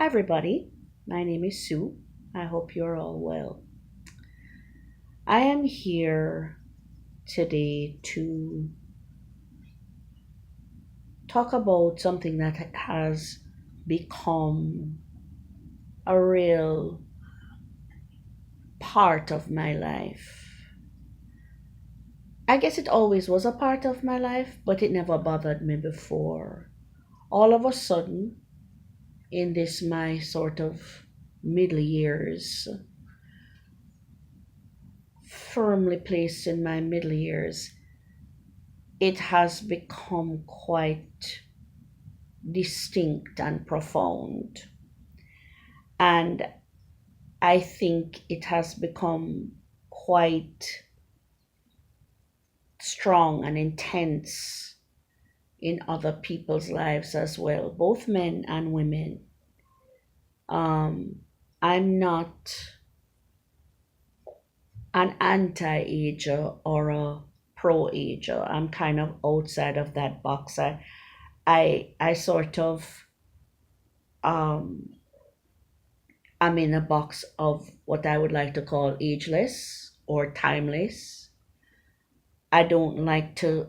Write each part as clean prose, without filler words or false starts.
Hi, everybody. My name is Sue. I hope you're all well. I am here today to talk about something that has become a real part of my life. I guess it always was a part of my life, but it never bothered me before. All of a sudden, in this my sort of middle years, firmly placed in my middle years, it has become quite distinct and profound. And I think it has become quite strong and intense in other people's lives as well, both men and women. Um, I'm not an anti ager or a pro ager. I'm kind of outside of that box. I sort of um, I'm in a box of what I would like to call ageless or timeless. I don't like to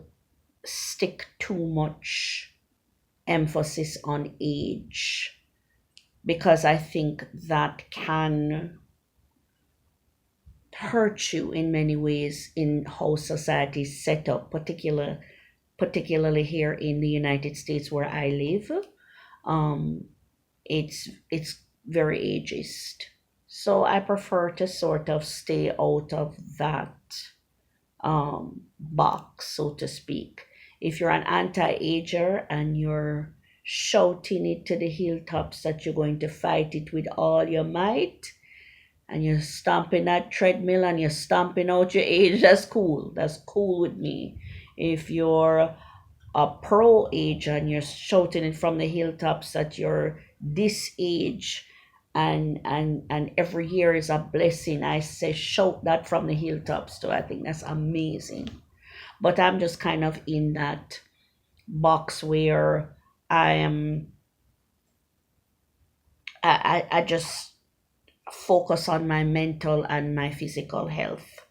stick too much emphasis on age because I think that can hurt you in many ways in how society is set up, particularly here in the United States where I live. Um, it's very ageist. So I prefer to sort of stay out of that box, so to speak. If you're an anti-ager and you're shouting it to the hilltops that you're going to fight it with all your might, and you're stomping that treadmill and you're stomping out your age, that's cool. That's cool with me. If you're a pro age and you're shouting it from the hilltops that you're this age and every year is a blessing, I say shout that from the hilltops too. I think that's amazing. But I'm just kind of in that box where I am I just focus on my mental and my physical health.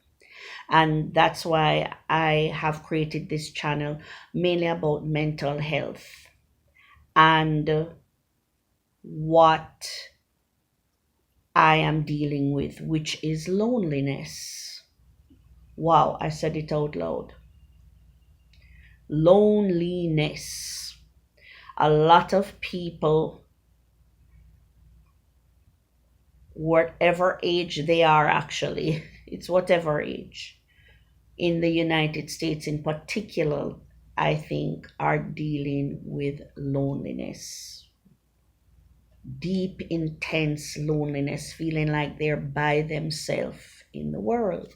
And that's why I have created this channel mainly about mental health and what I am dealing with, which is loneliness. Wow, I said it out loud. Loneliness. A lot of people, whatever age they are, actually, it's whatever age, in the United States in particular, I think, are dealing with loneliness. Deep, intense loneliness, feeling like they're by themselves in the world.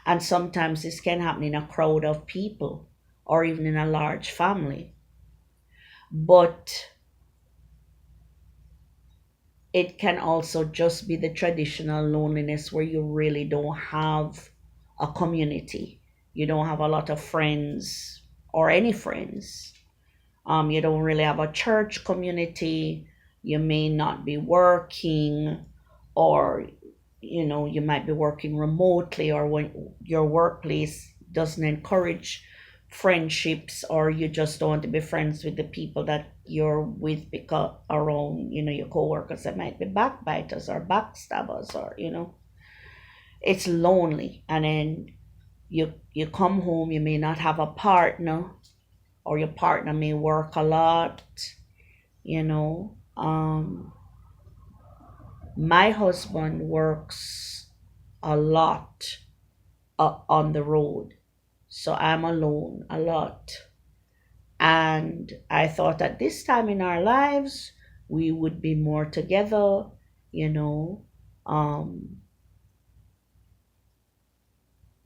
And sometimes this can happen in a crowd of people or even in a large family. But it can also just be the traditional loneliness where you really don't have a community. You don't have a lot of friends or any friends. You don't really have a church community. You may not be working, or you might be working remotely, or when your workplace doesn't encourage friendships, or you just don't want to be friends with the people that you're with because around your coworkers that might be backbiters or backstabbers, or it's lonely. And then you come home, you may not have a partner, or your partner may work a lot. My husband works a lot on the road, so I'm alone a lot. And I thought at this time in our lives we would be more together, you know. Um,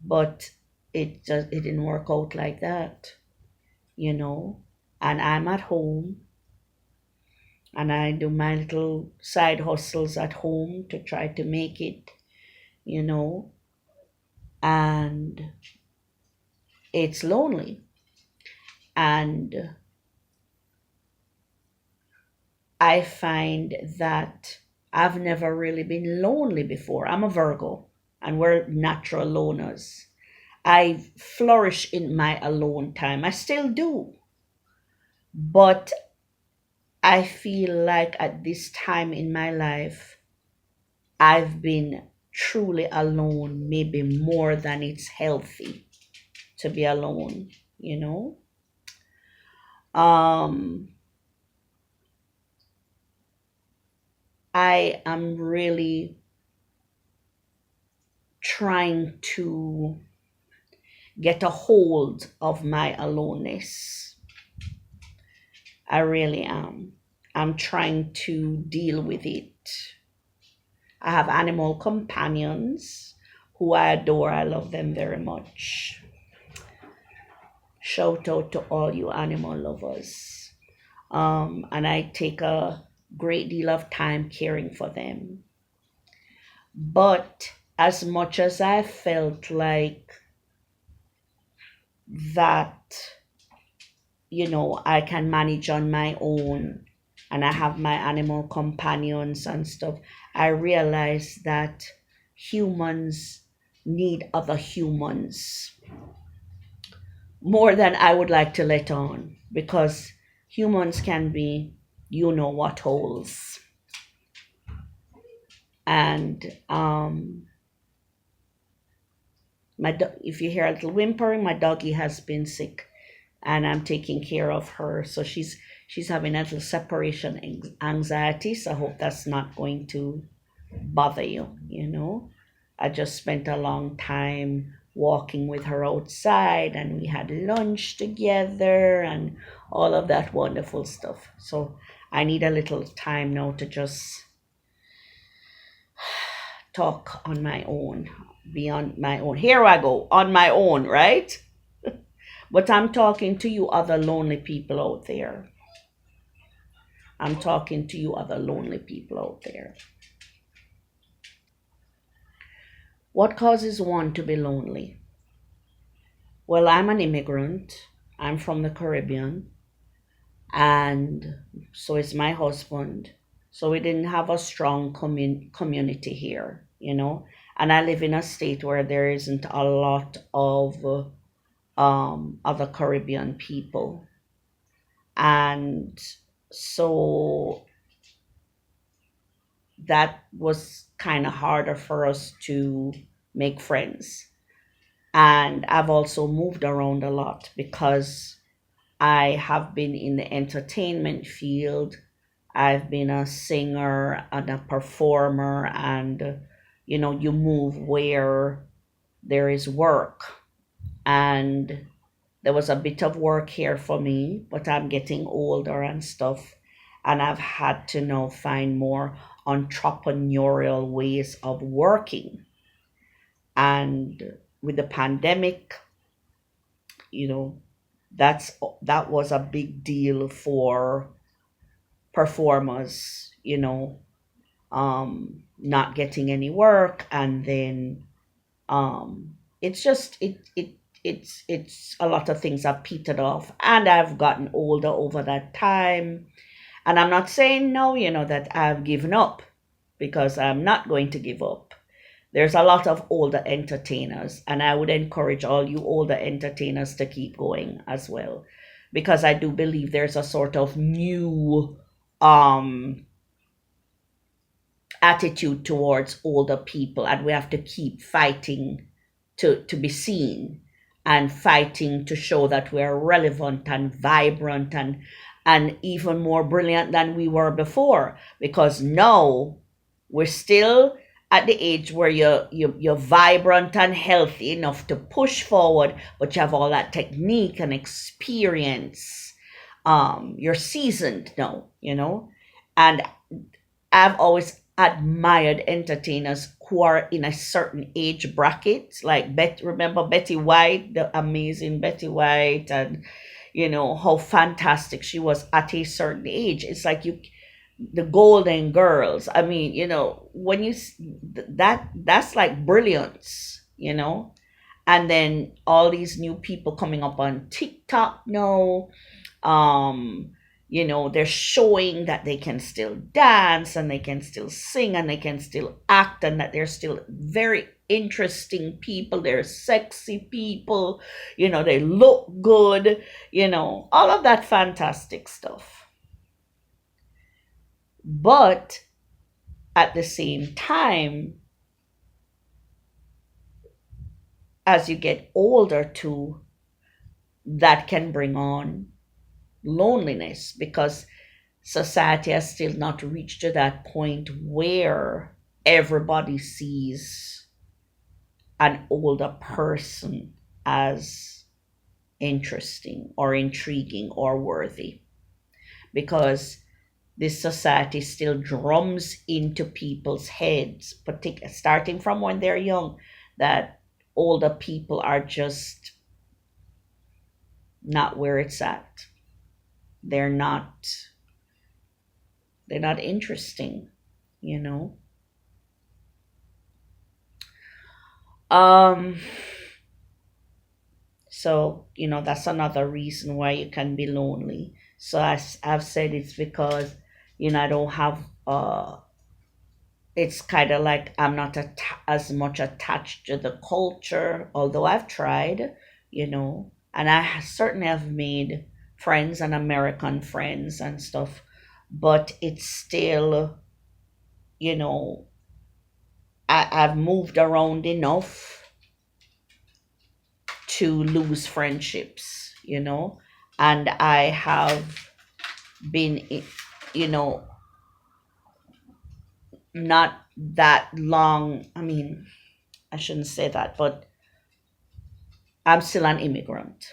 but it didn't work out like that, you know. And I'm at home and I do my little side hustles at home to try to make it, you know, and it's lonely. And I find that I've never really been lonely before. I'm a Virgo and we're natural loners. I flourish in my alone time. I still do. But I feel like at this time in my life, I've been truly alone, maybe more than it's healthy to be alone, you know? Um, I am really trying to get a hold of my aloneness. I really am. I'm trying to deal with it. I have animal companions who I adore. I love them very much. Shout out to all you animal lovers. And I take a great deal of time caring for them. But as much as I felt like that, I can manage on my own and I have my animal companions and stuff, I realized that humans need other humans more than I would like to let on because humans can be, what holes. And if you hear a little whimpering, my doggy has been sick and I'm taking care of her. So she's having a little separation anxiety. So I hope that's not going to bother you. I just spent a long time walking with her outside and we had lunch together and all of that wonderful stuff. So I need a little time now to just talk on my own, be on my own. Here I go, on my own, right? But I'm talking to you other lonely people out there. I'm talking to you other lonely people out there. What causes one to be lonely? Well, I'm an immigrant. I'm from the Caribbean. And so is my husband. So we didn't have a strong community here. And I live in a state where there isn't a lot of other Caribbean people. And so that was kind of harder for us to make friends. And I've also moved around a lot because I have been in the entertainment field. I've been a singer and a performer, and you move where there is work. And there was a bit of work here for me, but I'm getting older and stuff. And I've had to now find more entrepreneurial ways of working. And with the pandemic, you know, that was a big deal for performers, not getting any work, and then it's just it's a lot of things have petered off, and I've gotten older over that time. And I'm not saying no, that I've given up, because I'm not going to give up. There's a lot of older entertainers, and I would encourage all you older entertainers to keep going as well, because I do believe there's a sort of new um attitude towards older people, and we have to keep fighting to be seen, and fighting to show that we're relevant and vibrant and even more brilliant than we were before, because now we're still at the age where you're vibrant and healthy enough to push forward, but you have all that technique and experience. You're seasoned now. And I've always admired entertainers who are in a certain age bracket, like remember Betty White, the amazing Betty White, and how fantastic she was at a certain age. It's like the Golden Girls. I mean, when that's like brilliance. And then all these new people coming up on TikTok now, um They're showing that they can still dance and they can still sing and they can still act and that they're still very interesting people. They're sexy people. They look good. All of that fantastic stuff. But at the same time, as you get older too, that can bring on loneliness because society has still not reached to that point where everybody sees an older person as interesting or intriguing or worthy, because this society still drums into people's heads, starting from when they're young, that older people are just not where it's at. They're not they're not interesting, you know. Um so, that's another reason why you can be lonely. So as I've said, it's because I don't have it's kind of like I'm not as much attached to the culture, although I've tried, and certainly have made friends and American friends and stuff, but it's still, you know, I've moved around enough to lose friendships, and I have been, you know, not that long. I mean, I shouldn't say that, but I'm still an immigrant.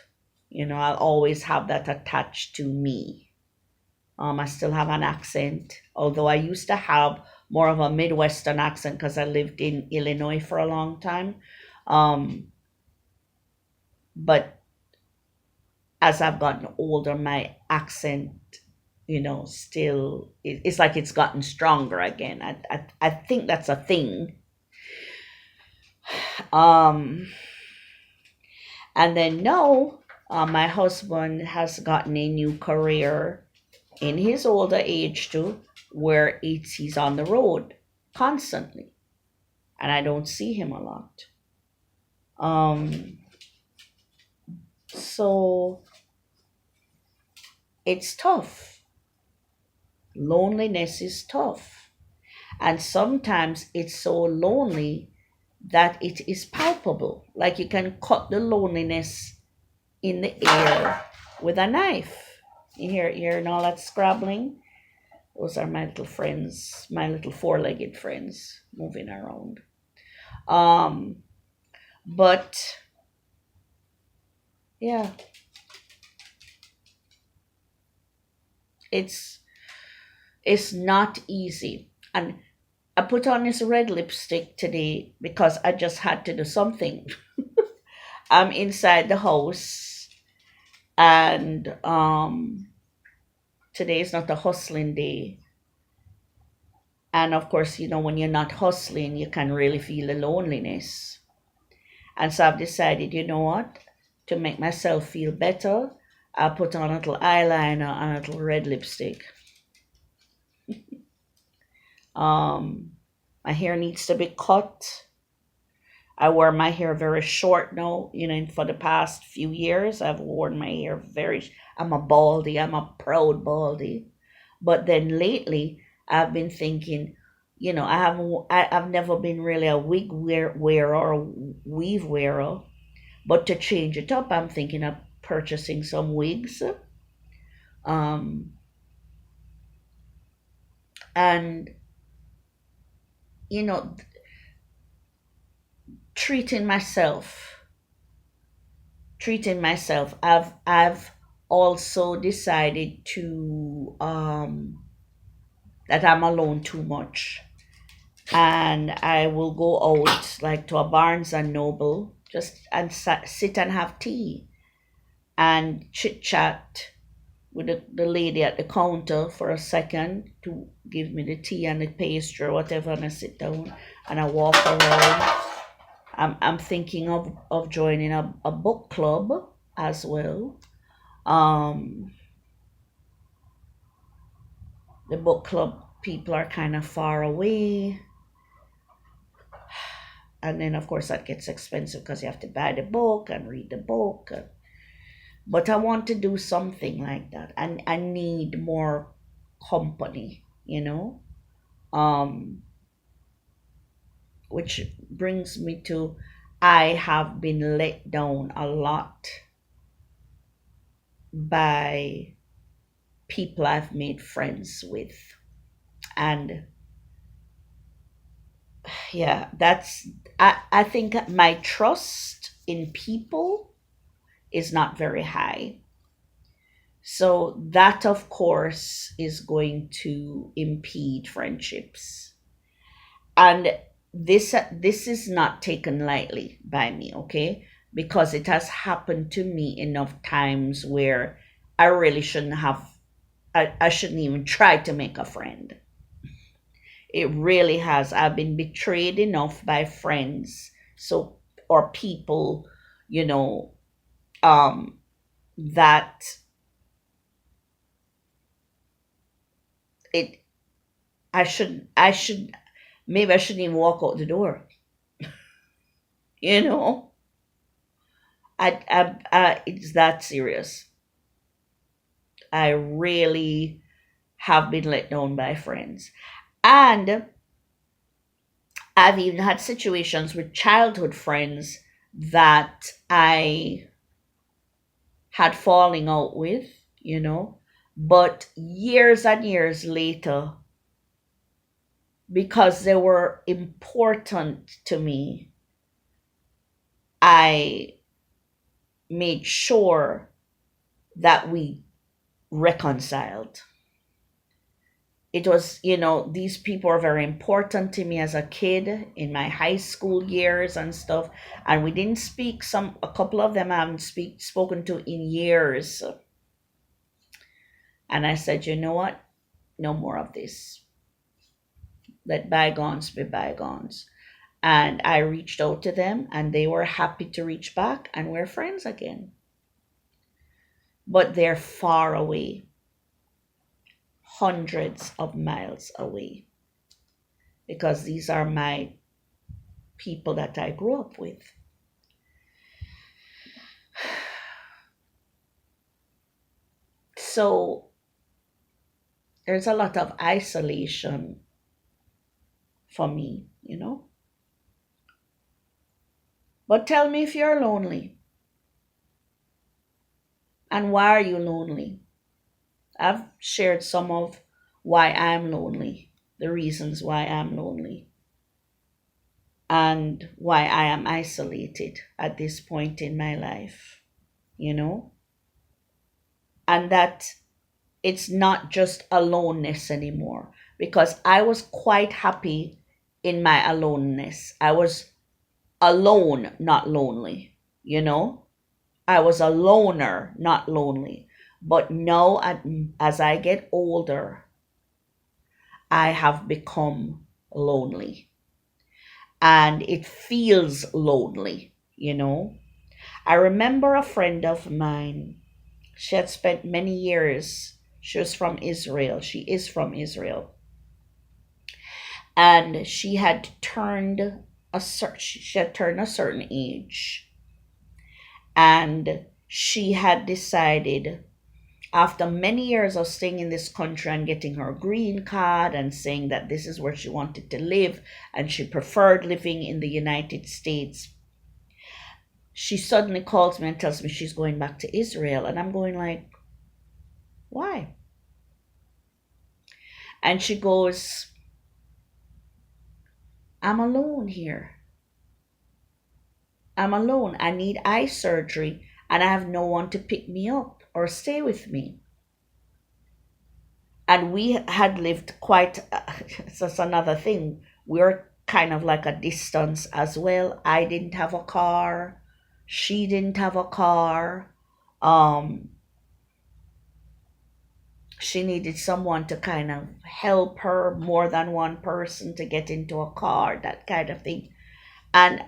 I'll always have that attached to me. I still have an accent, although I used to have more of a Midwestern accent because I lived in Illinois for a long time. Um, but as I've gotten older, my accent, still, it's like it's gotten stronger again. I think that's a thing. Um, and then, no, my husband has gotten a new career in his older age too, where he's on the road constantly, and I don't see him a lot. Um, so it's tough. Loneliness is tough, and sometimes it's so lonely that it is palpable. Like you can cut the loneliness in the air with a knife. You hear all that scrabbling? Those are my little friends, my little four-legged friends moving around. Um, but yeah, it's it's not easy. And I put on this red lipstick today because I just had to do something. I'm inside the house, and today is not a hustling day. And of course, when you're not hustling, you can really feel the loneliness. And so I've decided, you know what? To make myself feel better, I'll put on a little eyeliner and a little red lipstick. Um, my hair needs to be cut. I wear my hair very short now. For the past few years, I've worn my hair I'm a baldy. I'm a proud baldy. But then lately, I've been thinking, I've never been really a wearer or a weave wearer. But to change it up, I'm thinking of purchasing some wigs. Um, and, you know, treating myself, treating myself. I've also decided to that I'm alone too much, and I will go out like to a Barnes and Noble just and sit and have tea and chit chat with the lady at the counter for a second to give me the tea and the pastry or whatever, and I sit down and I walk around. I'm thinking of joining a book club as well. Um, The book club people are kind of far away. And then, of course, that gets expensive because you have to buy the book and read the book. But I want to do something like that. And I need more company, Um, which brings me to I have been let down a lot by people I've made friends with. And yeah, I think my trust in people is not very high. So that of course is going to impede friendships. And this is not taken lightly by me, okay? Because it has happened to me enough times where I really shouldn't have I shouldn't even try to make a friend. It really has. I've been betrayed enough by friends, so or people, you know, um, that it. I should. Maybe I shouldn't even walk out the door. You know, it's that serious. I really have been let down by friends, and I've even had situations with childhood friends that I had falling out with, but years and years later, because they were important to me, I made sure that we reconciled. It was, these people are very important to me as a kid in my high school years and stuff. And we didn't speak, a couple of them I haven't spoken to in years. And I said, you know what? No more of this. Let bygones be bygones. And I reached out to them and they were happy to reach back and we're friends again. But they're far away, hundreds of miles away, because these are my people that I grew up with. So there's a lot of isolation for me. But tell me if you're lonely and why are you lonely? I've shared some of why I'm lonely, the reasons why I'm lonely, and why I am isolated at this point in my life, you know? And that it's not just aloneness anymore because I was quite happy in my aloneness. I was alone, not lonely, you know? I was a loner, not lonely. But now, as I get older, I have become lonely. And it feels lonely. I remember a friend of mine, she had spent many years, she was from Israel. She is from Israel. And she had turned a certain age. And she had decided, after many years of staying in this country and getting her green card and saying that this is where she wanted to live and she preferred living in the United States, she suddenly calls me and tells me she's going back to Israel. And I'm going like, why? And she goes, I'm alone here. I'm alone. I need eye surgery and I have no one to pick me up or stay with me. And we had lived quite, that's another thing. We're kind of like a distance as well. I didn't have a car. She didn't have a car. Um, she needed someone to kind of help her, more than one person to get into a car, that kind of thing. And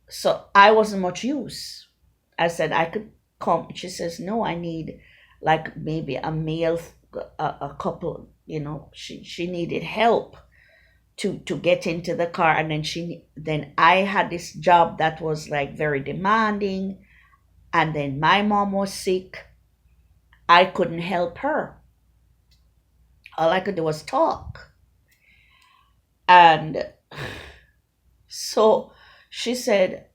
so I wasn't much use. I said I could come. She says, no, I need like maybe a male, a couple, she needed help to get into the car, and then I had this job that was like very demanding, and then my mom was sick. I couldn't help her. All I could do was talk. And so she said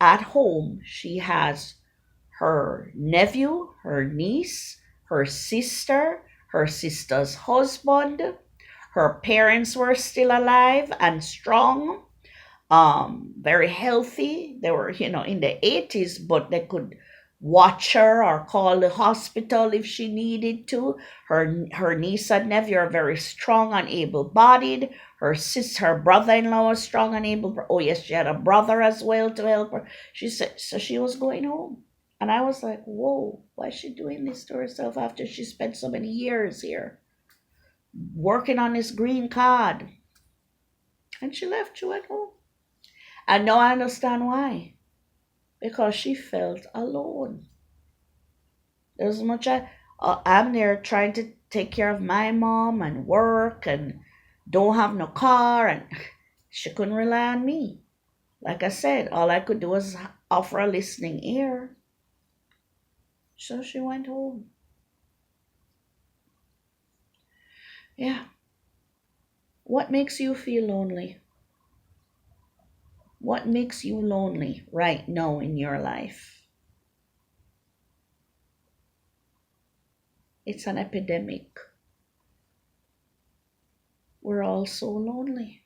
at home she has her nephew, her niece, her sister, her sister's husband. Her parents were still alive and strong, very healthy. They were, in the 80s, but they could watch her or call the hospital if she needed to. Her niece and nephew are very strong and able-bodied. Her brother-in-law was strong and able. Oh yes, she had a brother as well to help her. She said so she was going home. And I was like, whoa, why is she doing this to herself after she spent so many years here working on this green card? And she left, she went home. And now I understand why. Because she felt alone. As much I'm there trying to take care of my mom and work and don't have no car, and she couldn't rely on me. Like I said, all I could do was offer a listening ear. So she went home. Yeah. What makes you feel lonely? What makes you lonely right now in your life? It's an epidemic. We're all so lonely.